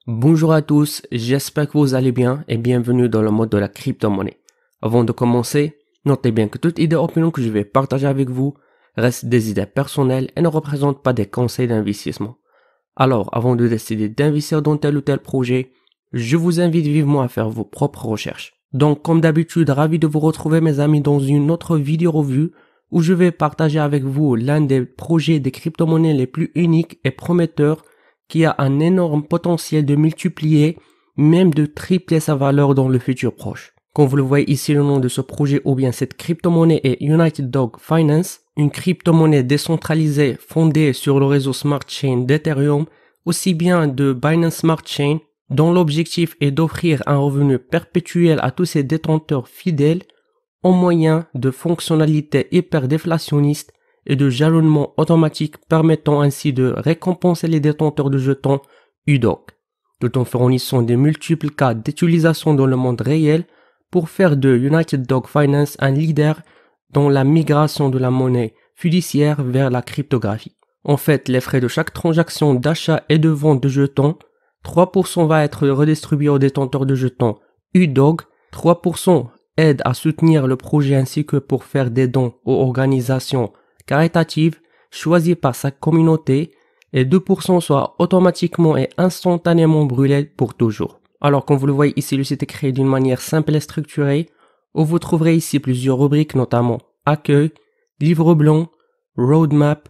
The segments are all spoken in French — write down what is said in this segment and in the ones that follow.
Bonjour à tous, j'espère que vous allez bien et bienvenue dans le monde de la crypto-monnaie. Avant de commencer, notez bien que toute idée ou opinion que je vais partager avec vous reste des idées personnelles et ne représente pas des conseils d'investissement. Alors, avant de décider d'investir dans tel ou tel projet, je vous invite vivement à faire vos propres recherches. Donc, comme d'habitude, ravi de vous retrouver mes amis dans une autre vidéo revue où je vais partager avec vous l'un des projets des crypto-monnaies les plus uniques et prometteurs qui a un énorme potentiel de multiplier, même de tripler sa valeur dans le futur proche. Comme vous le voyez ici, le nom de ce projet ou bien cette crypto-monnaie est United Dog Finance, une crypto-monnaie décentralisée fondée sur le réseau Smart Chain d'Ethereum, aussi bien de Binance Smart Chain, dont l'objectif est d'offrir un revenu perpétuel à tous ses détenteurs fidèles au moyen de fonctionnalités hyper déflationnistes et de jalonnement automatique permettant ainsi de récompenser les détenteurs de jetons UDOG, tout en fournissant des multiples cas d'utilisation dans le monde réel pour faire de United Dog Finance un leader dans la migration de la monnaie fiduciaire vers la cryptographie. En fait, les frais de chaque transaction d'achat et de vente de jetons, 3% va être redistribué aux détenteurs de jetons UDOG, 3% aide à soutenir le projet ainsi que pour faire des dons aux organisations caritatives choisies par sa communauté et 2% soit automatiquement et instantanément brûlés pour toujours. Alors comme vous le voyez ici, le site est créé d'une manière simple et structurée où vous trouverez ici plusieurs rubriques notamment accueil, livre blanc, roadmap,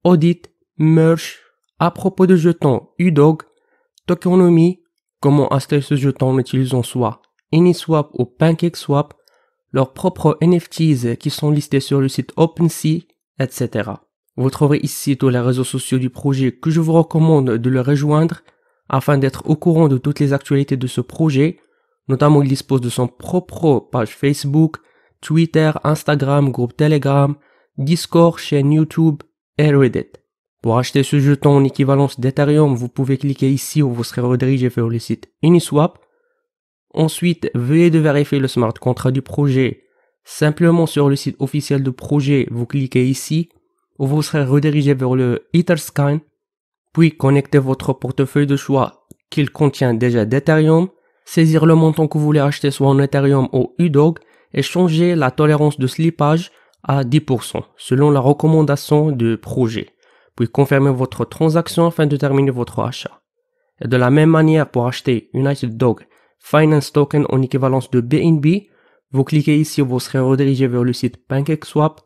audit, merge, à propos de jetons UDOG, tokenomics, comment acheter ce jeton en utilisant soit Uniswap ou PancakeSwap, leurs propres NFTs qui sont listés sur le site OpenSea, etc. Vous trouverez ici tous les réseaux sociaux du projet que je vous recommande de le rejoindre afin d'être au courant de toutes les actualités de ce projet. Notamment, il dispose de son propre page Facebook, Twitter, Instagram, groupe Telegram, Discord, chaîne YouTube et Reddit. Pour acheter ce jeton en équivalence d'Ethereum, vous pouvez cliquer ici où vous serez redirigé vers le site Uniswap. Ensuite, veuillez de vérifier le smart contract du projet. Simplement sur le site officiel du projet, vous cliquez ici, où vous serez redirigé vers le Etherscan, puis connectez votre portefeuille de choix qu'il contient déjà d'Ethereum, saisir le montant que vous voulez acheter soit en Ethereum ou UDOG et changer la tolérance de slippage à 10% selon la recommandation du projet, puis confirmer votre transaction afin de terminer votre achat. Et de la même manière, pour acheter United Dog Finance Token en équivalence de BNB, vous cliquez ici où vous serez redirigé vers le site PancakeSwap.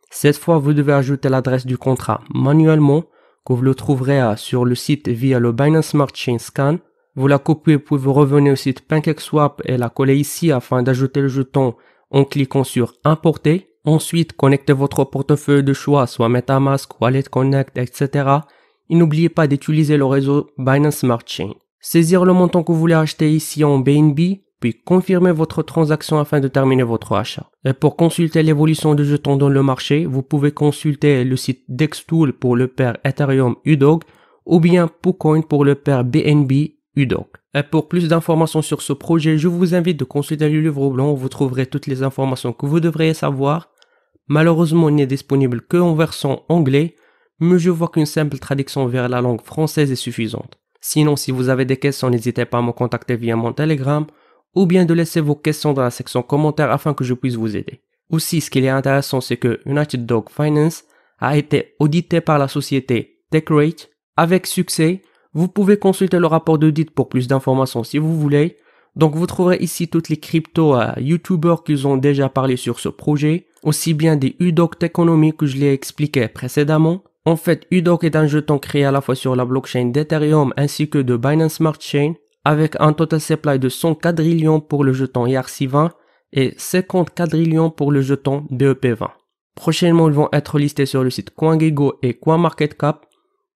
Cette fois, vous devez ajouter l'adresse du contrat manuellement, que vous le trouverez sur le site via le Binance Smart Chain Scan. Vous la copiez puis vous revenez au site PancakeSwap et la collez ici afin d'ajouter le jeton en cliquant sur Importer. Ensuite, connectez votre portefeuille de choix, soit MetaMask, Wallet Connect, etc. Et n'oubliez pas d'utiliser le réseau Binance Smart Chain. Saisir le montant que vous voulez acheter ici en BNB, puis confirmer votre transaction afin de terminer votre achat. Et pour consulter l'évolution de jetons dans le marché, vous pouvez consulter le site Dextool pour le pair Ethereum UDOG ou bien PooCoin pour le pair BNB UDOG. Et pour plus d'informations sur ce projet, je vous invite de consulter le livre blanc où vous trouverez toutes les informations que vous devriez savoir. Malheureusement, il n'est disponible que en version anglais, mais je vois qu'une simple traduction vers la langue française est suffisante. Sinon, si vous avez des questions, n'hésitez pas à me contacter via mon Telegram ou bien de laisser vos questions dans la section commentaires afin que je puisse vous aider. Aussi, ce qui est intéressant, c'est que United Dog Finance a été audité par la société TechRate avec succès. Vous pouvez consulter le rapport d'audit pour plus d'informations si vous voulez. Donc, vous trouverez ici toutes les cryptos YouTubers qui ont déjà parlé sur ce projet, aussi bien des UDOG Tokenomics que je l'ai expliqué précédemment. En fait, UDOG est un jeton créé à la fois sur la blockchain d'Ethereum ainsi que de Binance Smart Chain, avec un total supply de 100 quadrillions pour le jeton ERC20 et 50 quadrillions pour le jeton BEP20. Prochainement, ils vont être listés sur le site CoinGecko et CoinMarketCap.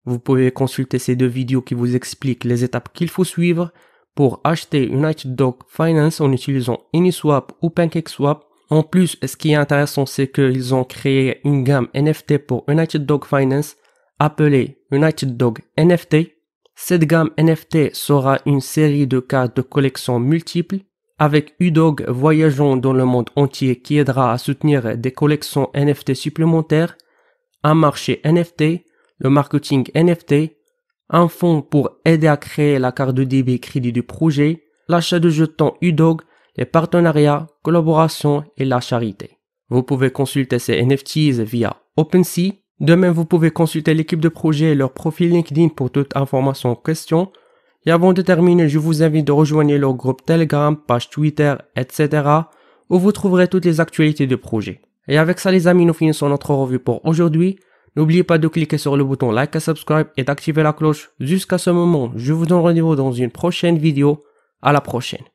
Vous pouvez consulter ces deux vidéos qui vous expliquent les étapes qu'il faut suivre pour acheter United Dog Finance en utilisant Uniswap ou PancakeSwap. En plus, ce qui est intéressant, c'est qu'ils ont créé une gamme NFT pour United Dog Finance appelée United Dog NFT. Cette gamme NFT sera une série de cartes de collection multiples Avec Udog, voyageons dans le monde entier qui aidera à soutenir des collections NFT supplémentaires, un marché NFT, le marketing NFT, un fonds pour aider à créer la carte de débit crédit du projet, l'achat de jetons Udog, les partenariats, collaborations et la charité. Vous pouvez consulter ces NFTs via OpenSea. De même, vous pouvez consulter l'équipe de projet et leur profil LinkedIn pour toute information ou question. Et avant de terminer, je vous invite de rejoindre leur groupe Telegram, page Twitter, etc. où vous trouverez toutes les actualités du projet. Et avec ça les amis, nous finissons notre revue pour aujourd'hui. N'oubliez pas de cliquer sur le bouton like et subscribe et d'activer la cloche. Jusqu'à ce moment, je vous donne rendez-vous dans une prochaine vidéo. À la prochaine.